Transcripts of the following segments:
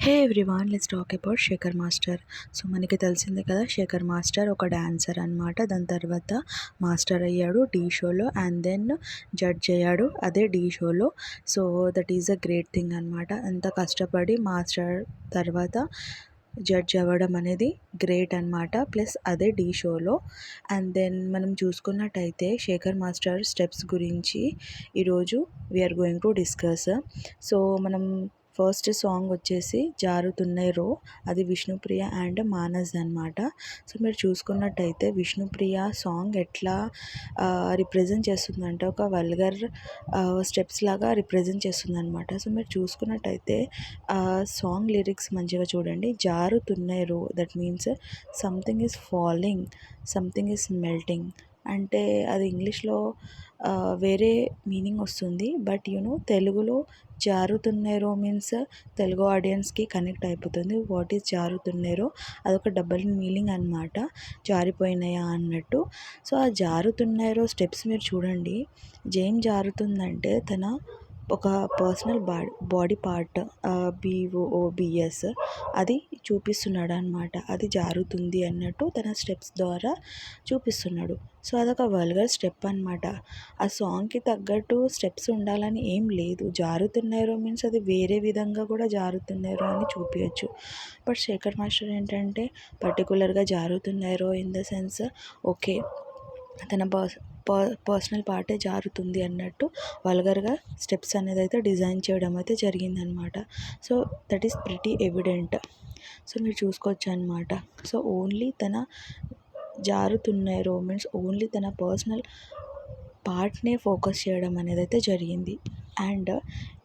Hey everyone, let's talk about Shekhar master. So మనకి తెలిసిందే కదా, శేఖర్ మాస్టర్ ఒక డాన్సర్ అనమాట. దాని తర్వాత మాస్టర్ అయ్యాడు ఢీ షోలో, అండ్ దెన్ జడ్జ్ అయ్యాడు అదే ఢీ షోలో. So that is a great thing అనమాట. అంత కష్టపడి మాస్టర్ తర్వాత జడ్జ్ అవ్వడం అనేది గ్రేట్ అనమాట. ప్లస్ అదే ఢీ షోలో. అండ్ దెన్ మనం చూసుకున్నట్టయితే శేఖర్ మాస్టర్ స్టెప్స్ గురించి ఈరోజు we're going to discuss. So మనం ఫస్ట్ సాంగ్ వచ్చేసి జారుతున్నై రో, అది విష్ణుప్రియ అండ్ మానస్ అనమాట. సో మీరు చూసుకున్నట్టయితే విష్ణుప్రియ సాంగ్ ఎట్లా రిప్రజెంట్ చేస్తుందంటే ఒక వల్గర్ స్టెప్స్ లాగా రిప్రజెంట్ చేస్తుంది అనమాట. సో మీరు చూసుకున్నట్టయితే సాంగ్ లిరిక్స్ మంచిగా చూడండి. జారుతున్నై రో, that means something is falling, something is melting. అంటే అది ఇంగ్లీష్లో వేరే మీనింగ్ వస్తుంది. బట్ తెలుగులో జారుతున్నరో మీన్స్ తెలుగు ఆడియన్స్కి కనెక్ట్ అయిపోతుంది. వాట్ ఈజ్ జారుతున్నరో, అదొక డబుల్ మీనింగ్ అనమాట, జారిపోయినాయా అన్నట్టు. సో ఆ జారుతున్నరో స్టెప్స్ మీరు చూడండి. జేం జారుతుందంటే తన ఒక పర్సనల్ బాడీ పార్ట్, BOOBS, అది చూపిస్తున్నాడు అనమాట. అది జారుతుంది అన్నట్టు తన స్టెప్స్ ద్వారా చూపిస్తున్నాడు. సో అదొక వల్గర్ స్టెప్ అనమాట. ఆ సాంగ్కి తగ్గట్టు స్టెప్స్ ఉండాలని ఏం లేదు. జారుతున్నారు మీన్స్ అది వేరే విధంగా కూడా జారుతున్నారు అని చూపించచ్చు. బట్ శేఖర్ మాస్టర్ ఏంటంటే పర్టికులర్గా జారుతున్నారు ఇన్ ద సెన్స్, ఓకే తన పర్సనల్ పార్టే జారుతుంది అన్నట్టు వల్గర్గా స్టెప్స్ అనేది అయితే డిజైన్ చేయడం అయితే జరిగిందనమాట. So that is pretty evident. So మీరు చూసుకోవచ్చు అనమాట. సో ఓన్లీ తన జారుతున్నారు మీన్స్ ఓన్లీ తన పర్సనల్ పార్ట్నే ఫోకస్ చేయడం అనేది అయితే జరిగింది. అండ్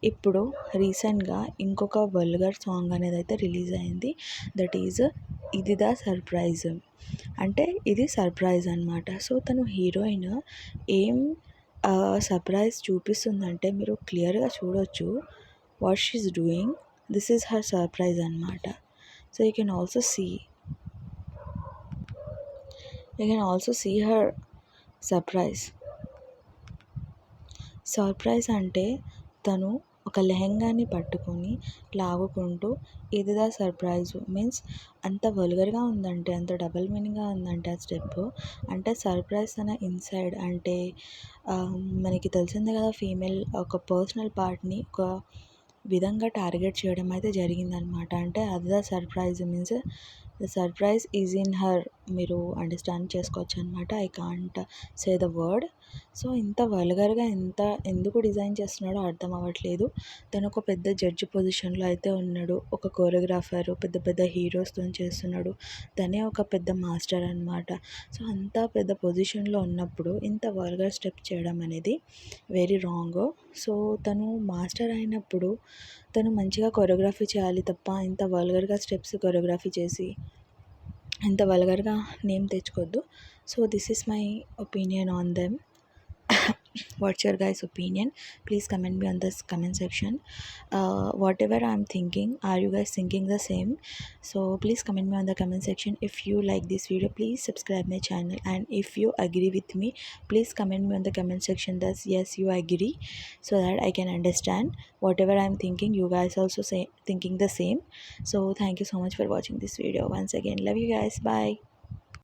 ఇప్పుడు రీసెంట్గా ఇంకొక వల్గర్ సాంగ్ అనేది అయితే రిలీజ్ అయింది. దట్ ఈజ్ ఇది ద సర్ప్రైజ్. అంటే ఇది సర్ప్రైజ్ అనమాట. సో తను హీరోయిన్ ఏం సర్ప్రైజ్ చూపిస్తుందంటే మీరు క్లియర్గా చూడొచ్చు. What she is doing, this is her surprise అనమాట. So you can also see her surprise అంటే తను ఒక లెహంగాని పట్టుకొని లాగుకుంటూ ఇదిదా సర్ప్రైజ్ మీన్స్ అంత వల్గర్గా ఉందంటే, అంత డబల్ మీనింగ్గా ఉందంటే ఆ స్టెప్. అంటే సర్ప్రైజ్ తన ఇన్సైడ్ అంటే మనకి తెలిసిందే కదా, ఫీమేల్ ఒక పర్సనల్ పార్ట్ని ఒక విధంగా టార్గెట్ చేయడం అయితే జరిగిందనమాట. అంటే అది the surprise means the surprise is in her. మీరు అండర్స్టాండ్ చేసుకోవచ్చు అనమాట. I can't say the word. So ఇంత వల్గర్గా ఎందుకు డిజైన్ చేస్తున్నాడో అర్థం అవ్వట్లేదు. తను ఒక పెద్ద జడ్జి పొజిషన్లో అయితే ఉన్నాడు. ఒక కోరియోగ్రాఫర్, పెద్ద పెద్ద హీరోస్తో చేస్తున్నాడు. తనే ఒక పెద్ద మాస్టర్ అనమాట. సో అంత పెద్ద పొజిషన్లో ఉన్నప్పుడు ఇంత వల్గర్ స్టెప్ చేయడం అనేది వెరీ రాంగ్. సో తను మాస్టర్ అయినప్పుడు తను మంచిగా కొరియోగ్రఫీ చేయాలి తప్ప ఇంత వల్గర్గా స్టెప్స్ కొరియోగ్రఫీ చేసి ఇంత వల్గర్గా నేమ్ తెచ్చుకోవద్దు. So this is my opinion on them. What's your guys' opinion? Please comment me on this comment section. Whatever I'm thinking, are you guys thinking the same? So please comment me on the comment section. If you like this video, please subscribe my channel, and if you agree with me, please comment me on the comment section that yes you agree, so that I can understand whatever I'm thinking you guys also say thinking the same. So thank you so much for watching this video. Once again, love you guys. Bye.